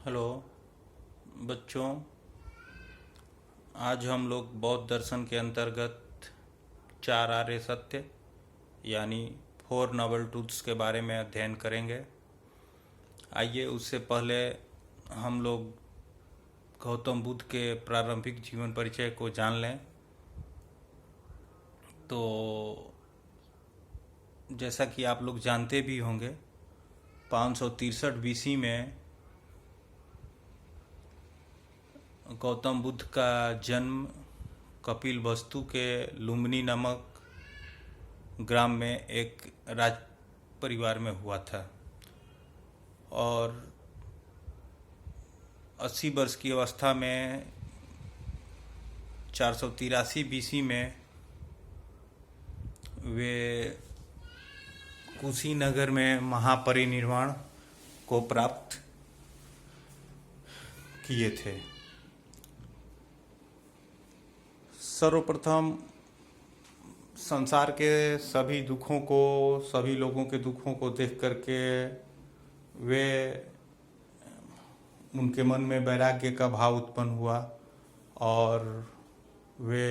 Hello बच्चों। आज हम लोग बौद्ध दर्शन के अंतर्गत चार आर्य सत्य यानी फोर नोबल ट्रूथ्स के बारे में अध्ययन करेंगे। आइए उससे पहले हम लोग गौतम बुद्ध के प्रारंभिक जीवन परिचय को जान लें। तो जैसा कि आप लोग जानते भी होंगे, 563 बीसी में गौतम बुद्ध का जन्म कपिल वस्तु के लुम्बिनी नामक ग्राम में एक राज परिवार में हुआ था और 80 वर्ष की अवस्था में 483 बीसी में वे कुशीनगर में महापरिनिर्वाण को प्राप्त किए थे। सर्वप्रथम संसार के सभी दुखों को, सभी लोगों के दुखों को देख करके वे उनके मन में वैराग्य का भाव उत्पन्न हुआ और वे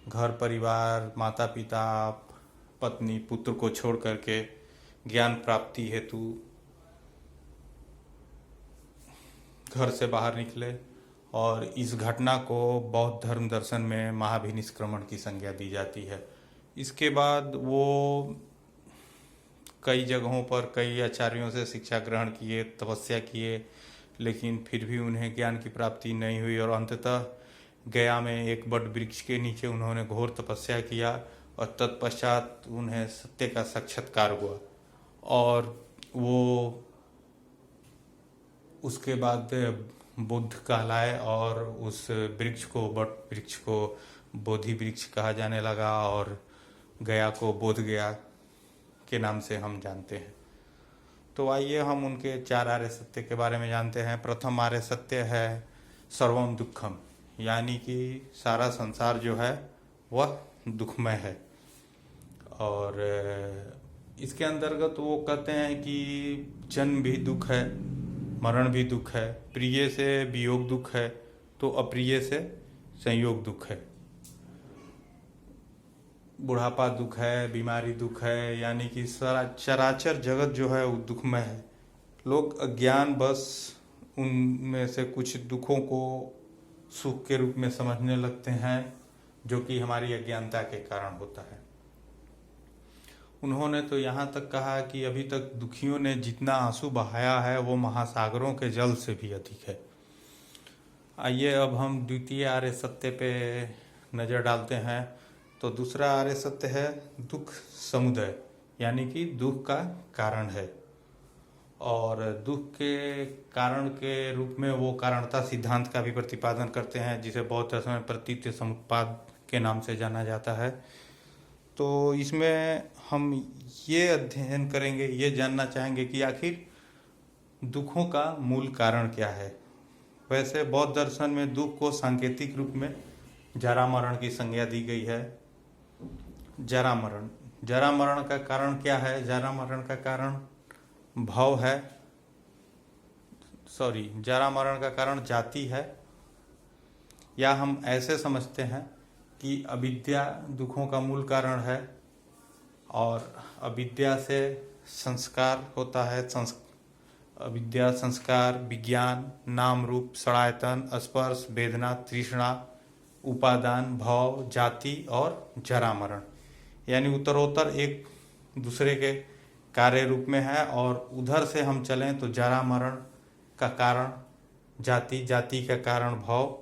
घर परिवार, माता पिता, पत्नी, पुत्र को छोड़ करके ज्ञान प्राप्ति हेतु घर से बाहर निकले और इस घटना को बौद्ध धर्म दर्शन में महाभिनिष्क्रमण की संज्ञा दी जाती है। इसके बाद वो कई जगहों पर कई आचार्यों से शिक्षा ग्रहण किए, तपस्या किए, लेकिन फिर भी उन्हें ज्ञान की प्राप्ति नहीं हुई और अंततः गया में एक बड़ वृक्ष के नीचे उन्होंने घोर तपस्या किया और तत्पश्चात उन्हें सत्य का साक्षात्कार हुआ और वो उसके बाद बुद्ध कहलाए और उस वृक्ष को, बट वृक्ष को बोधि वृक्ष कहा जाने लगा और गया को बोध गया के नाम से हम जानते हैं। तो आइए हम उनके चार आर्य सत्य के बारे में जानते हैं। प्रथम आर्य सत्य है सर्वम दुखम, यानी कि सारा संसार जो है वह दुखमय है। और इसके अंतर्गत वो कहते हैं कि जन्म भी दुख है, मरण भी दुख है, प्रिय से वियोग दुख है तो अप्रिय से संयोग दुख है, बुढ़ापा दुख है, बीमारी दुख है, यानी कि सारा चराचर जगत जो है वो दुखमय है। लोग अज्ञान बस उनमें से कुछ दुखों को सुख के रूप में समझने लगते हैं, जो कि हमारी अज्ञानता के कारण होता है। उन्होंने तो यहाँ तक कहा कि अभी तक दुखियों ने जितना आंसू बहाया है वो महासागरों के जल से भी अधिक है। आइए अब हम द्वितीय आर्य सत्य पे नज़र डालते हैं। तो दूसरा आर्य सत्य है दुख समुदय, यानी कि दुख का कारण है। और दुख के कारण के रूप में वो कारणता सिद्धांत का भी प्रतिपादन करते हैं, जिसे बौद्ध दर्शन में प्रतीत्य समुत्पाद के नाम से जाना जाता है। तो इसमें हम ये अध्ययन करेंगे, ये जानना चाहेंगे कि आखिर दुखों का मूल कारण क्या है। वैसे बौद्ध दर्शन में दुख को सांकेतिक रूप में जरा मरण की संज्ञा दी गई है। जरा मरण का कारण क्या है? जरा मरण का कारण भव है, जरा मरण का कारण जाति है, या हम ऐसे समझते हैं कि अविद्या दुखों का मूल कारण है और अविद्या से संस्कार होता है। अविद्या, संस्कार, विज्ञान, नाम रूप, षडायतन, स्पर्श, वेदना, तृष्णा, उपादान, भव, जाति और जरा मरण, यानी उत्तरोत्तर एक दूसरे के कार्य रूप में है। और उधर से हम चलें तो जरा मरण का कारण जाति, जाति का कारण भव।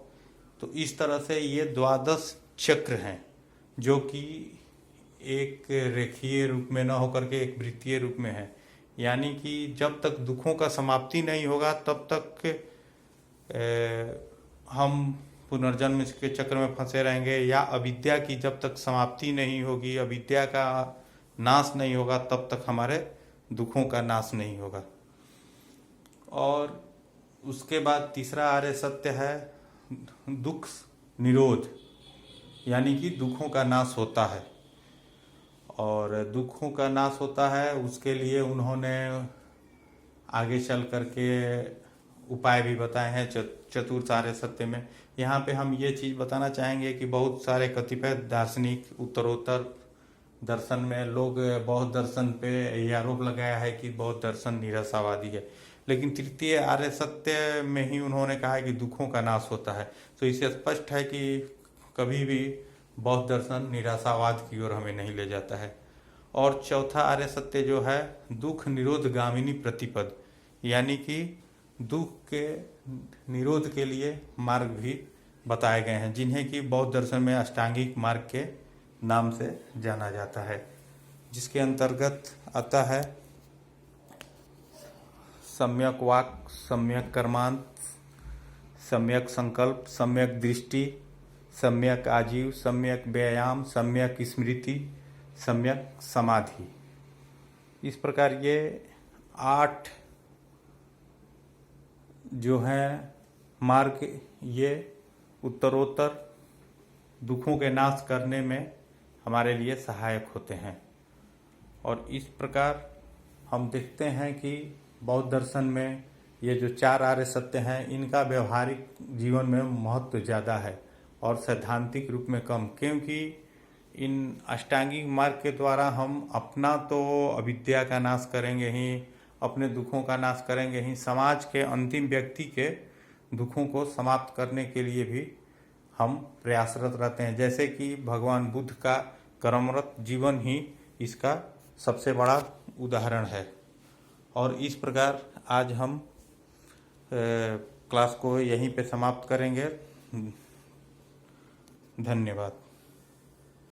तो इस तरह से ये द्वादश चक्र हैं, जो कि एक रेखीय रूप में न होकर के एक वृत्तीय रूप में है। यानी कि जब तक दुखों का समाप्ति नहीं होगा तब तक हम पुनर्जन्म के चक्र में फंसे रहेंगे, या अविद्या की जब तक समाप्ति नहीं होगी, अविद्या का नाश नहीं होगा, तब तक हमारे दुखों का नाश नहीं होगा। और उसके बाद तीसरा आर्य सत्य है दुख निरोध, यानी कि दुखों का नाश होता है। और दुखों का नाश होता है उसके लिए उन्होंने आगे चल करके उपाय भी बताए हैं चतुर्थ आर्य सत्य में। यहाँ पे हम ये चीज बताना चाहेंगे कि बहुत सारे कतिपय दार्शनिक उत्तरोत्तर दर्शन में लोग बौद्ध दर्शन पे ये आरोप लगाया है कि बौद्ध दर्शन निराशावादी है, लेकिन तृतीय आर्य सत्य में ही उन्होंने कहा है कि दुखों का नाश होता है। तो इससे स्पष्ट है कि कभी भी बौद्ध दर्शन निराशावाद की ओर हमें नहीं ले जाता है। और चौथा आर्य सत्य जो है दुख निरोध गामिनी प्रतिपद, यानी कि दुख के निरोध के लिए मार्ग भी बताए गए हैं, जिन्हें कि बौद्ध दर्शन में अष्टांगिक मार्ग के नाम से जाना जाता है, जिसके अंतर्गत आता है सम्यक वाक, सम्यक कर्मांत, सम्यक संकल्प, सम्यक दृष्टि, सम्यक आजीव, सम्यक व्यायाम, सम्यक स्मृति, सम्यक समाधि। इस प्रकार ये 8 जो हैं मार्ग, ये उत्तरोत्तर दुखों के नाश करने में हमारे लिए सहायक होते हैं। और इस प्रकार हम देखते हैं कि बौद्ध दर्शन में ये जो 4 आर्य सत्य हैं, इनका व्यवहारिक जीवन में महत्व ज़्यादा है और सैद्धांतिक रूप में कम, क्योंकि इन अष्टांगिक मार्ग के द्वारा हम अपना तो अविद्या का नाश करेंगे ही, अपने दुखों का नाश करेंगे ही, समाज के अंतिम व्यक्ति के दुखों को समाप्त करने के लिए भी हम प्रयासरत रहते हैं। जैसे कि भगवान बुद्ध का कर्मरत जीवन ही इसका सबसे बड़ा उदाहरण है। और इस प्रकार आज हम क्लास को यहीं पे समाप्त करेंगे। धन्यवाद।